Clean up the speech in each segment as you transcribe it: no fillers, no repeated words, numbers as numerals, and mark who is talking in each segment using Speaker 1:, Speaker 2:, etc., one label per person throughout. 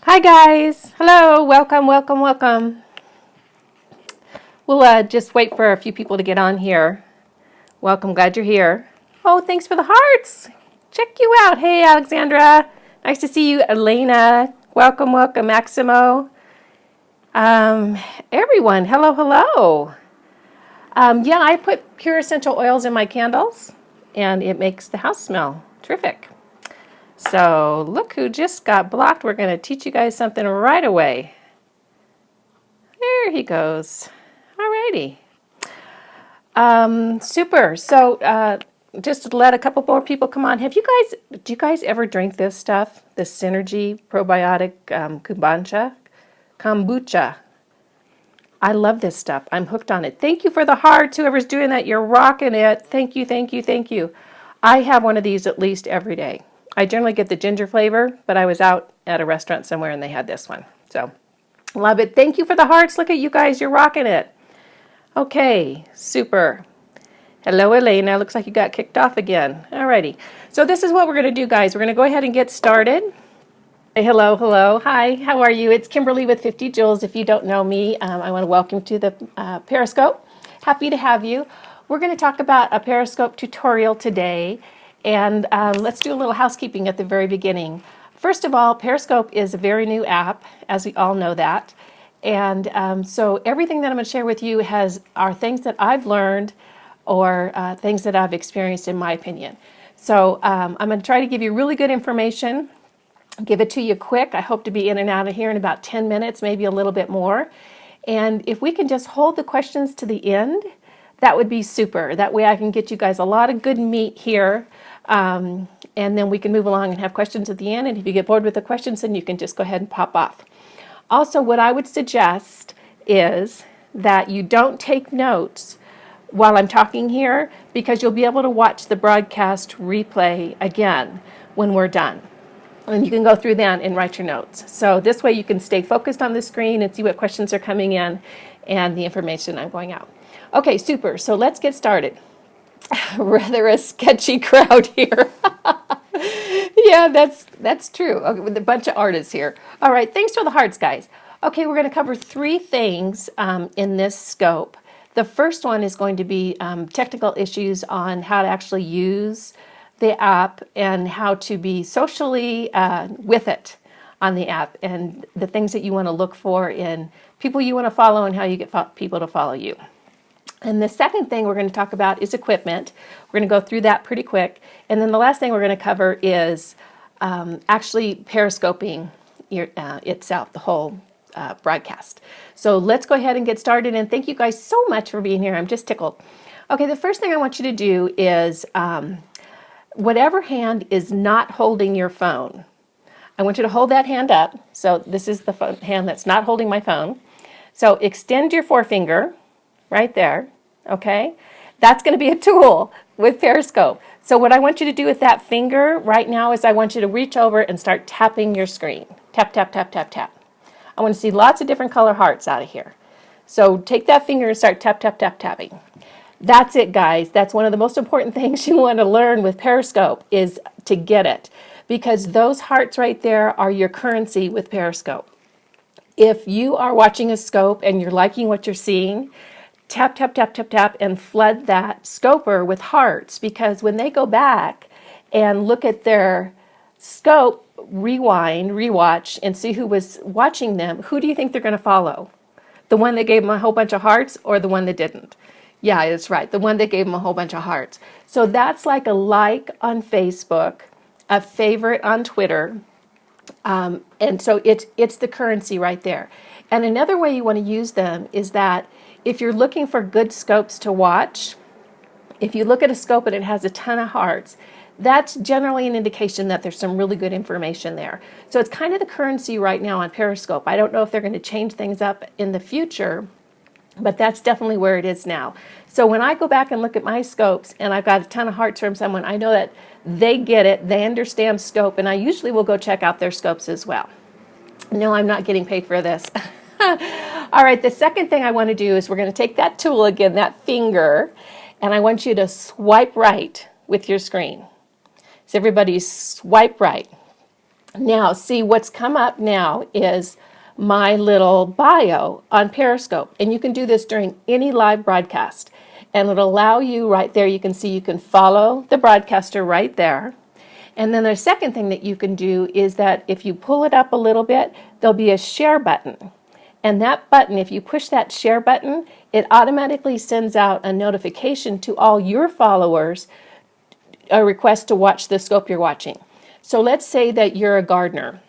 Speaker 1: Hi guys, hello, welcome. We'll just wait for a few people to get on here. Welcome, glad you're here. Oh, thanks for the hearts. Check you out. Hey, Alexandra, nice to see you. Elena, welcome, Maximo. Everyone, hello. Yeah, I put pure essential oils in my candles, and it makes the house smell terrific. So look who just got blocked. We're going to teach you guys something right away. There he goes. Alrighty. Super. So just to let a couple more people come on. Do you guys ever drink this stuff? This Synergy probiotic kombucha. I love this stuff. I'm hooked on it. Thank you for the hearts. Whoever's doing that, you're rocking it. Thank you. I have one of these at least every day. I generally get the ginger flavor, but I was out at a restaurant somewhere and they had this one. So love it. Thank you for the hearts. Look at you guys. You're rocking it. Okay, super. Hello, Elena. Looks like you got kicked off again. Alrighty. So this is what we're going to do, guys. We're going to go ahead and get started. Hey, hello. Hi, how are you? It's Kimberly with 50 Joules. If you don't know me, I want to welcome to the Periscope. Happy to have you. We're going to talk about a Periscope tutorial today. And let's do a little housekeeping at the very beginning. First of all, Periscope is a very new app, as we all know that. And so everything that I'm going to share with you are things that I've learned or things that I've experienced in my opinion. So I'm going to try to give you really good information, give it to you quick. I hope to be in and out of here in about 10 minutes, maybe a little bit more. And if we can just hold the questions to the end, that would be super. That way I can get you guys a lot of good meat here. And then we can move along and have questions at the end. And if you get bored with the questions, then you can just go ahead and pop off. Also, what I would suggest is that you don't take notes while I'm talking here, because you'll be able to watch the broadcast replay again when we're done. And you can go through that and write your notes. So this way you can stay focused on the screen and see what questions are coming in and the information I'm going out. Okay, super. So let's get started. Rather a sketchy crowd here. Yeah, that's true. Okay, with a bunch of artists here. All right, thanks for the hearts, guys. Okay, we're going to cover three things in this scope. The first one is going to be technical issues on how to actually use the app and how to be socially with it on the app, and the things that you want to look for in people you want to follow and how you get people to follow you. And the second thing we're going to talk about is equipment. We're going to go through that pretty quick. And then the last thing we're going to cover is actually periscoping itself, the whole broadcast. So let's go ahead and get started. And thank you guys so much for being here. I'm just tickled. Okay, the first thing I want you to do is whatever hand is not holding your phone, I want you to hold that hand up. So this is the hand that's not holding my phone. So extend your forefinger right there, okay? That's going to be a tool with Periscope. So what I want you to do with that finger right now is I want you to reach over and start tapping your screen. Tap, tap, tap, tap, tap. I want to see lots of different color hearts out of here. So take that finger and start tap, tap, tap, tapping. That's it, guys. That's one of the most important things you want to learn with Periscope is to get it, because those hearts right there are your currency with Periscope. If you are watching a scope and you're liking what you're seeing, tap, tap, tap, tap, tap, and flood that scoper with hearts, because when they go back and look at their scope, rewind, rewatch, and see who was watching them, who do you think they're going to follow? The one that gave them a whole bunch of hearts or the one that didn't? Yeah, that's right, the one that gave them a whole bunch of hearts. So that's like a like on Facebook, a favorite on Twitter, and so it's the currency right there. And another way you want to use them is that if you're looking for good scopes to watch, if you look at a scope and it has a ton of hearts, that's generally an indication that there's some really good information there. So it's kind of the currency right now on Periscope. I don't know if they're going to change things up in the future, but that's definitely where it is now. So when I go back and look at my scopes and I've got a ton of hearts from someone, I know that they get it, they understand scope, and I usually will go check out their scopes as well. No, I'm not getting paid for this. All right, the second thing I want to do is we're going to take that tool again, that finger, and I want you to swipe right with your screen. So everybody swipe right. Now, see what's come up now is my little bio on Periscope. And you can do this during any live broadcast. And it'll allow you right there, you can see you can follow the broadcaster right there. And then the second thing that you can do is that if you pull it up a little bit, there'll be a share button. And that button, if you push that share button, it automatically sends out a notification to all your followers, a request to watch the scope you're watching. So let's say that you're a gardener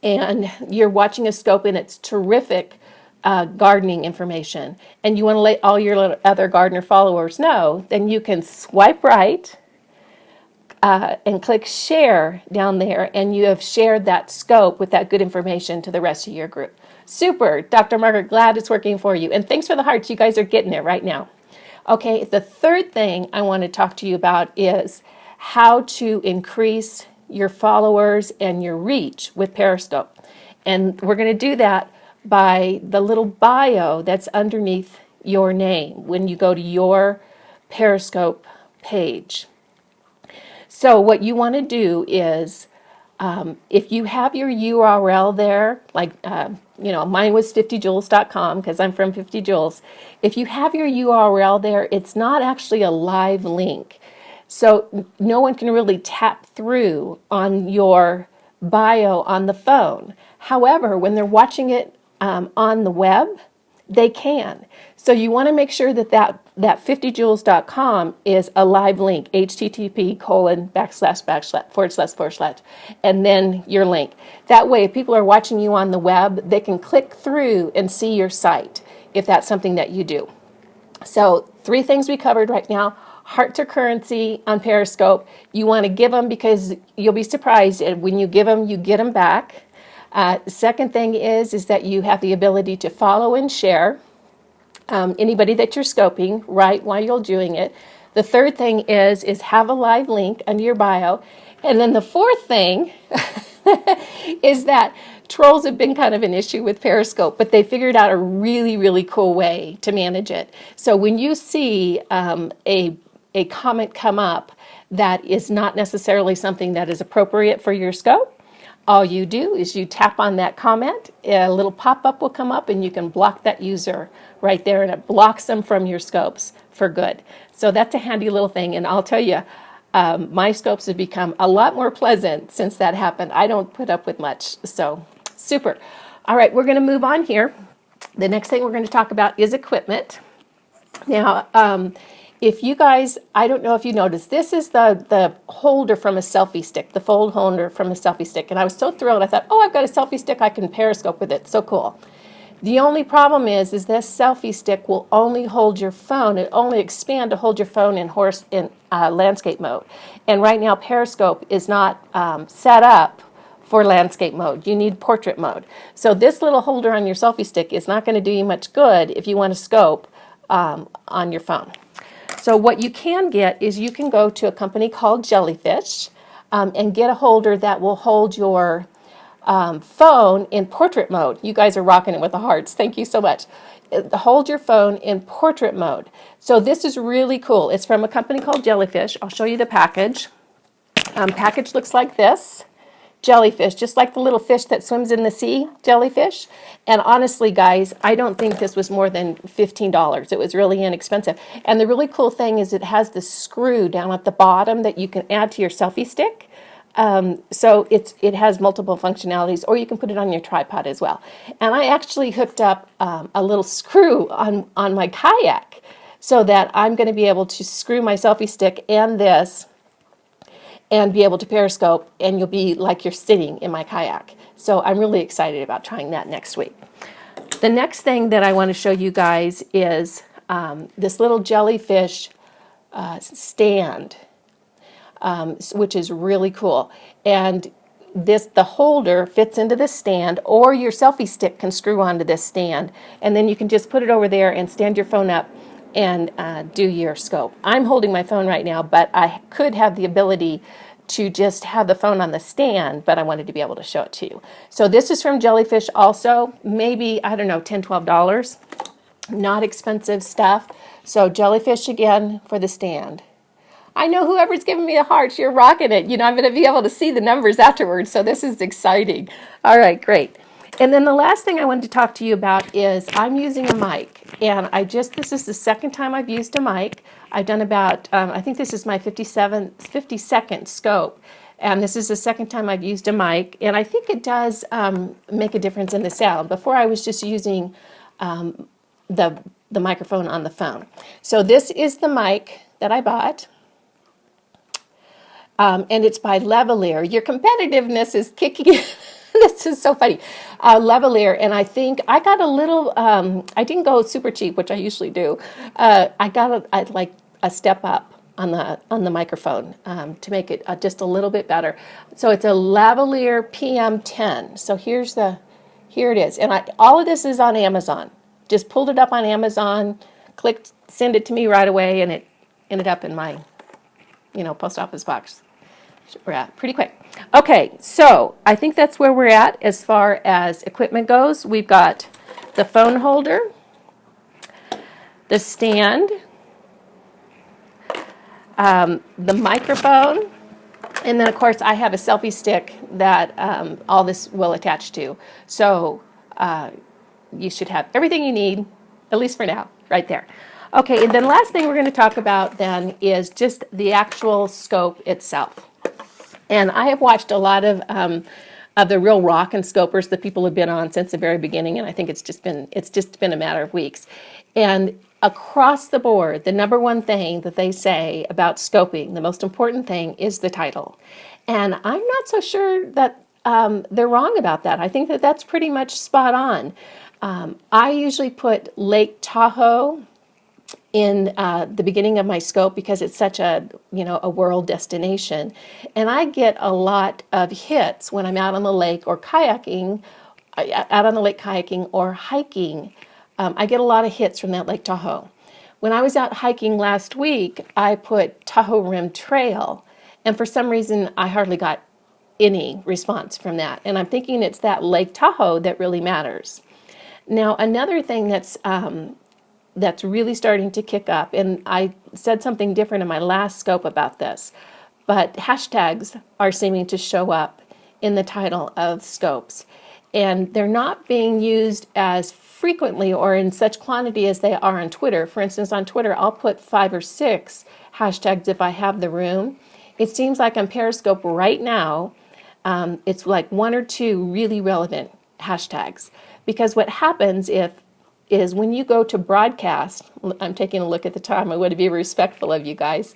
Speaker 1: and you're watching a scope and it's terrific gardening information, and you want to let all your other gardener followers know, then you can swipe right and click share down there, and you have shared that scope with that good information to the rest of your group. Super, Dr. Margaret, glad it's working for you. And thanks for the hearts, you guys are getting it right now. Okay, the third thing I want to talk to you about is how to increase your followers and your reach with Periscope. And we're going to do that by the little bio that's underneath your name when you go to your Periscope page. So what you want to do is, if you have your URL there, like, mine was 50joules.com because I'm from 50 Joules. If you have your URL there, it's not actually a live link. So no one can really tap through on your bio on the phone. However, when they're watching it on the web, they can. So you want to make sure that 50joules.com is a live link, http:///// and then your link. That way, if people are watching you on the web, they can click through and see your site, if that's something that you do. So 3 things we covered right now. Heart to currency on Periscope. You want to give them because you'll be surprised. When you give them, you get them back. Second thing is that you have the ability to follow and share anybody that you're scoping right while you're doing it. The third thing is have a live link under your bio. And then the fourth thing is that trolls have been kind of an issue with Periscope, but they figured out a really, really cool way to manage it. So when you see a comment come up that is not necessarily something that is appropriate for your scope, all you do is you tap on that comment, a little pop-up will come up, and you can block that user right there, and it blocks them from your scopes for good. So that's a handy little thing, and I'll tell you, my scopes have become a lot more pleasant since that happened. I don't put up with much, so super. All right, we're going to move on here. The next thing we're going to talk about is equipment. Now, if you guys, I don't know if you noticed, this is the holder from a selfie stick, the fold holder from a selfie stick. And I was so thrilled. I thought, oh, I've got a selfie stick. I can Periscope with it. So cool. The only problem is this selfie stick will only hold your phone. It only expand to hold your phone in landscape mode. And right now, Periscope is not set up for landscape mode. You need portrait mode. So this little holder on your selfie stick is not going to do you much good if you want to scope on your phone. So what you can get is you can go to a company called Jellyfish and get a holder that will hold your phone in portrait mode. You guys are rocking it with the hearts. Thank you so much. Hold your phone in portrait mode. So this is really cool. It's from a company called Jellyfish. I'll show you the package. Package looks like this. Jellyfish, just like the little fish that swims in the sea, jellyfish. And honestly, guys, I don't think this was more than $15. It was really inexpensive. And the really cool thing is it has the screw down at the bottom that you can add to your selfie stick. So it has multiple functionalities, or you can put it on your tripod as well. And I actually hooked up a little screw on my kayak so that I'm going to be able to screw my selfie stick and this and be able to Periscope, and you'll be like you're sitting in my kayak. So I'm really excited about trying that next week. The next thing that I want to show you guys is this little jellyfish stand, which is really cool. And the holder fits into this stand, or your selfie stick can screw onto this stand, and then you can just put it over there and stand your phone up and do your scope. I'm holding my phone right now, but I could have the ability to just have the phone on the stand, but I wanted to be able to show it to you. So this is from Jellyfish also, maybe, I don't know, $10, $12. Not expensive stuff. So Jellyfish again for the stand. I know whoever's giving me a heart, you're rocking it. I'm going to be able to see the numbers afterwards, so this is exciting. All right, great. And then the last thing I wanted to talk to you about is I'm using a mic. And this is the second time I've used a mic. I've done about, I think this is my 52nd scope. And this is the second time I've used a mic. And I think it does make a difference in the sound. Before I was just using the microphone on the phone. So this is the mic that I bought. And it's by Lavalier. Your competitiveness is kicking in. This is so funny. Lavalier, and I think I got a little, I didn't go super cheap, which I usually do. I got a step up on the microphone to make it just a little bit better. So it's a Lavalier PM10. So here it is. And all of this is on Amazon. Just pulled it up on Amazon, clicked send it to me right away, and it ended up in my, post office box. We're at pretty quick. Okay, so I think that's where we're at as far as equipment goes. We've got the phone holder, the stand, the microphone, and then of course I have a selfie stick that all this will attach to. So you should have everything you need, at least for now, right there. Okay, and then last thing we're going to talk about then is just the actual scope itself. And I have watched a lot of the real rock and scopers that people have been on since the very beginning, and I think it's just been a matter of weeks. And across the board, the number one thing that they say about scoping, the most important thing, is the title. And I'm not so sure that they're wrong about that. I think that that's pretty much spot on. I usually put Lake Tahoe in the beginning of my scope because it's such a world destination, and I get a lot of hits when I'm out on the lake or kayaking, or hiking. I get a lot of hits from that Lake Tahoe. When I was out hiking last week, I put Tahoe Rim Trail, and for some reason I hardly got any response from that, and I'm thinking it's that Lake Tahoe that really matters. Now, another thing that's really starting to kick up, and I said something different in my last scope about this, but hashtags are seeming to show up in the title of scopes, and they're not being used as frequently or in such quantity as they are on Twitter. For instance, on Twitter, I'll put 5 or 6 hashtags if I have the room. It seems like on Periscope right now, it's like 1 or 2 really relevant hashtags, because what happens is when you go to broadcast, I'm taking a look at the time, I want to be respectful of you guys.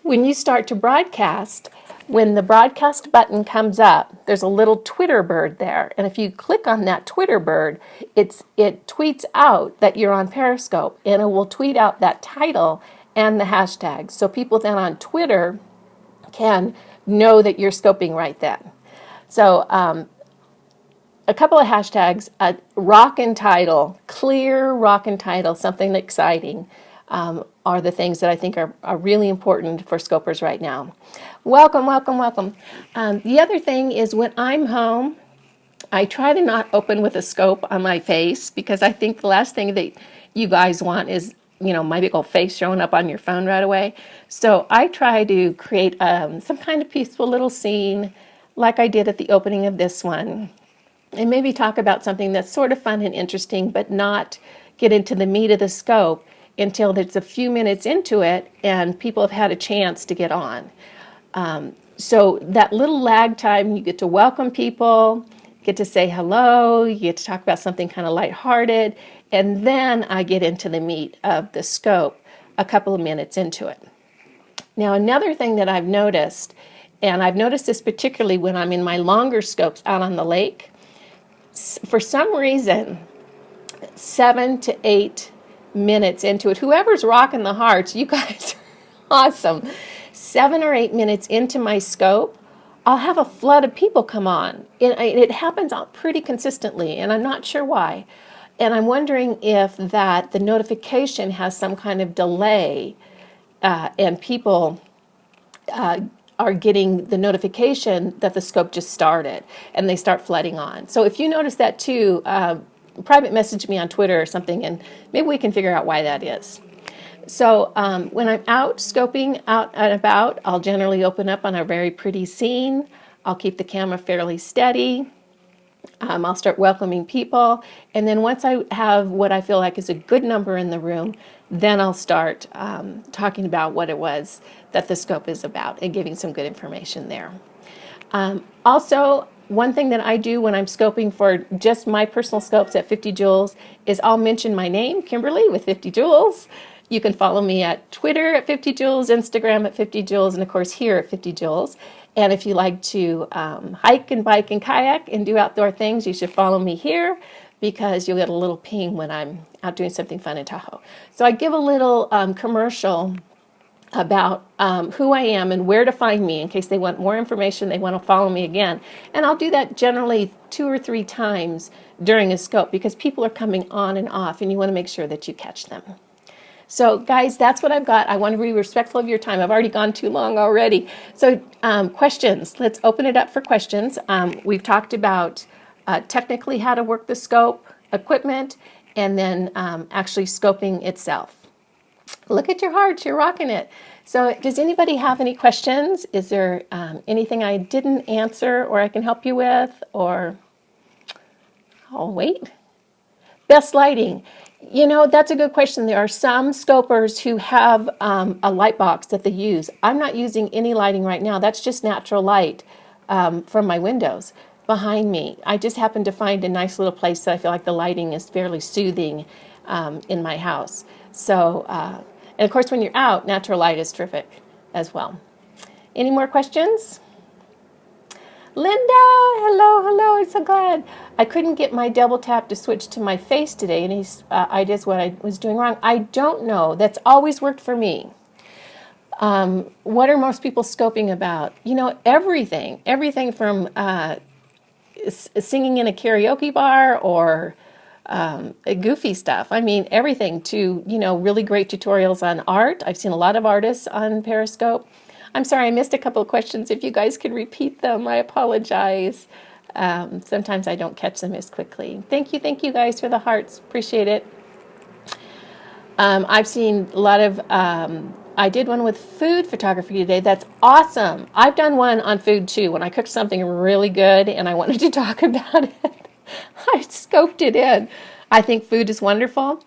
Speaker 1: When you start to broadcast, when the broadcast button comes up, there's a little Twitter bird there. And if you click on that Twitter bird, it tweets out that you're on Periscope, and it will tweet out that title and the hashtag. So people then on Twitter can know that you're scoping right then. So a couple of hashtags, rock and title, clear rock and title, something exciting, are the things that I think are really important for scopers right now. Welcome, welcome, welcome. The other thing is when I'm home, I try to not open with a scope on my face, because I think the last thing that you guys want is, my big old face showing up on your phone right away. So I try to create some kind of peaceful little scene like I did at the opening of this one, and maybe talk about something that's sort of fun and interesting, but not get into the meat of the scope until it's a few minutes into it and people have had a chance to get on. So that little lag time, you get to welcome people, get to say hello, you get to talk about something kind of lighthearted, and then I get into the meat of the scope a couple of minutes into it. Now, another thing that I've noticed, and I've noticed this particularly when I'm in my longer scopes out on the lake, for some reason, 7 to 8 minutes into it, whoever's rocking the hearts, you guys are awesome. 7 or 8 minutes into my scope, I'll have a flood of people come on. It happens pretty consistently, and I'm not sure why. And I'm wondering if the notification has some kind of delay, and people are getting the notification that the scope just started, and they start flooding on. So if you notice that too, private message me on Twitter or something, and maybe we can figure out why that is. So when I'm out scoping out and about, I'll generally open up on a very pretty scene. I'll keep the camera fairly steady. I'll start welcoming people. And then once I have what I feel like is a good number in the room, then I'll start talking about what it was that the scope is about and giving some good information there. Also, one thing that I do when I'm scoping for just my personal scopes at 50 Joules is I'll mention my name, Kimberly, with 50 Joules. You can follow me at Twitter at 50 Joules, Instagram at 50 Joules, and of course here at 50 Joules. And if you like to hike and bike and kayak and do outdoor things, you should follow me here because you'll get a little ping when I'm out doing something fun in Tahoe. So I give a little commercial about who I am and where to find me in case they want more information, they want to follow me again. And I'll do that generally 2 or 3 times during a scope because people are coming on and off and you want to make sure that you catch them. So guys, that's what I've got. I want to be respectful of your time. I've already gone too long already. So questions, let's open it up for questions. We've talked about technically how to work the scope, equipment, and then actually scoping itself. Look at your hearts, you're rocking it. So does anybody have any questions? Is there anything I didn't answer or I can help you with? Or, oh wait, best lighting. You know, that's a good question. There are some scopers who have a light box that they use. I'm not using any lighting right now. That's just natural light from my windows behind me. I just happened to find a nice little place that I feel like the lighting is fairly soothing in my house. So, and of course when you're out, natural light is terrific as well. Any more questions? Linda, hello, I'm so glad. I couldn't get my double tap to switch to my face today, and I did what I was doing wrong. I don't know. That's always worked for me. What are most people scoping about? You know, everything from singing in a karaoke bar or goofy stuff. I mean, everything to, you know, really great tutorials on art. I've seen a lot of artists on Periscope. I'm sorry, I missed a couple of questions. If you guys could repeat them, I apologize. Sometimes I don't catch them as quickly. Thank you guys for the hearts. Appreciate it. I've seen a lot of, I did one with food photography today. That's awesome. I've done one on food too. When I cooked something really good and I wanted to talk about it, I scoped it in. I think food is wonderful.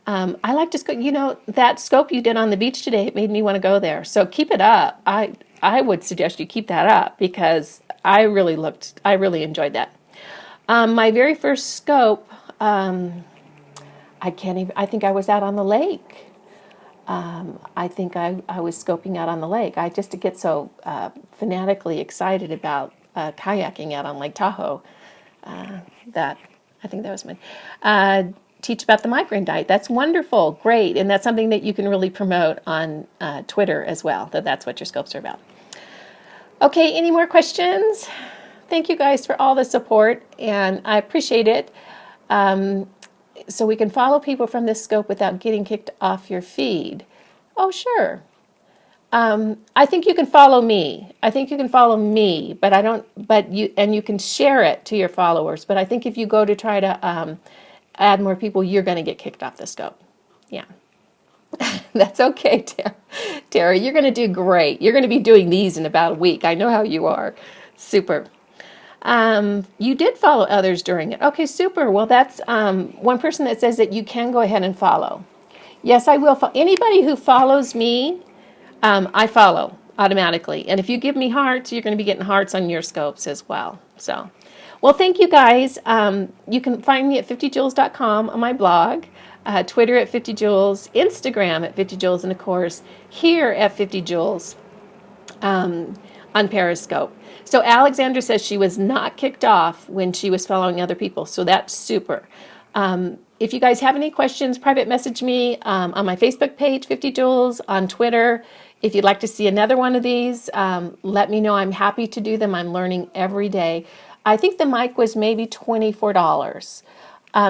Speaker 1: I like to scope, you know, that scope you did on the beach today, it made me want to go there. So keep it up. I would suggest you keep that up because I really enjoyed that. My very first scope, I think I was out on the lake. I think I was scoping out on the lake. I just get so fanatically excited about kayaking out on Lake Tahoe that I think that was mine. Teach about the migraine diet. That's wonderful, great, and that's something that you can really promote on Twitter as well, that's what your scopes are about. Okay, any more questions? Thank you guys for all the support, and I appreciate it. So we can follow people from this scope without getting kicked off your feed. Oh, sure. I think you can follow me. But you can share it to your followers. But I think if you go to try to add more people, you're going to get kicked off the scope. Yeah. That's okay, Tara. You're going to do great. You're going to be doing these in about a week. I know how you are. Super. You did follow others during it. Okay, super. Well, that's one person that says that you can go ahead and follow. Yes, I will. Anybody who follows me, I follow automatically. And if you give me hearts, you're going to be getting hearts on your scopes as well. So, well, thank you guys. You can find me at 50joules.com on my blog, Twitter at 50joules, Instagram at 50joules, and of course here at 50joules on Periscope. So Alexandra says she was not kicked off when she was following other people. So that's super. If you guys have any questions, private message me on my Facebook page, 50 Joules, on Twitter. If you'd like to see another one of these, let me know. I'm happy to do them. I'm learning every day. I think the mic was maybe $24.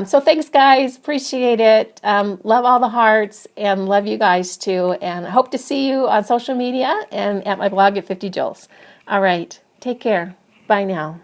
Speaker 1: So thanks, guys. Appreciate it. Love all the hearts and love you guys too. And I hope to see you on social media and at my blog at 50 Joules. All right. Take care. Bye now.